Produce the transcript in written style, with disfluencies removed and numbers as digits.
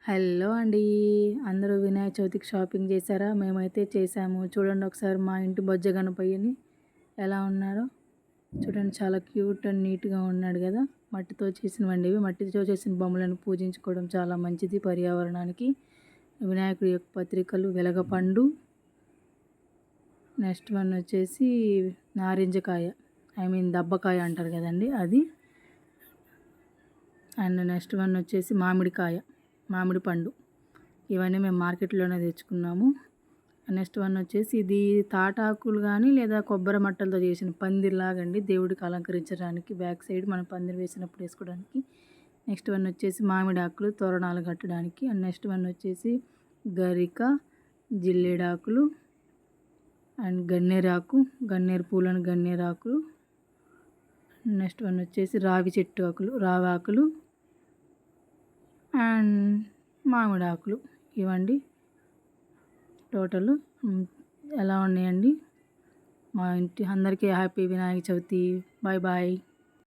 Hello అండి. అందరూ వినాయక చవితికి షాపింగ్ చేశారా? మేమైతే చేసాము. చూడండి ఒకసారి మా ఇంటి బొజ్జ గణపయ్యని ఎలా ఉన్నారో. చూడండి చాలా క్యూట్ అండ్ నీట్‌గా ఉన్నాడు గదా! మట్టితో చేసినవండి ఇవి. మట్టితో చేసిన బొమ్మలను పూజించుకోవడం చాలా మంచిది పర్యావరణానికి. వినాయకుడి యొక్క పత్రికలు, వెలగపండు, నెక్స్ట్ వన్ వచ్చేసి నారింజకాయ, దబ్బకాయ అంటారు కదండీ అది. అండ్ నెక్స్ట్ వన్ వచ్చేసి మామిడి పండు. ఇవన్నీ మేము మార్కెట్లోనే తెచ్చుకున్నాము. నెక్స్ట్ వన్ వచ్చేసి ఇది తాటాకులు కానీ లేదా కొబ్బరి మట్టలతో చేసిన పందిరిలాగండి, దేవుడికి అలంకరించడానికి బ్యాక్ సైడ్ మనం పందిరి వేసినప్పుడు వేసుకోవడానికి. నెక్స్ట్ వన్ వచ్చేసి మామిడి ఆకులు తోరణాలు కట్టడానికి. అండ్ నెక్స్ట్ వన్ వచ్చేసి గరిక, జిల్లేడాకులు అండ్ గన్నేరు పూలను గన్నేరాకులు. నెక్స్ట్ వన్ వచ్చేసి రావి ఆకులు అండ్ మామిడి ఆకులు. ఇవండి టోటల్. ఎలా ఉన్నాయండి? మా ఇంటి అందరికీ happy Vinayaka Chavithi. Bye bye.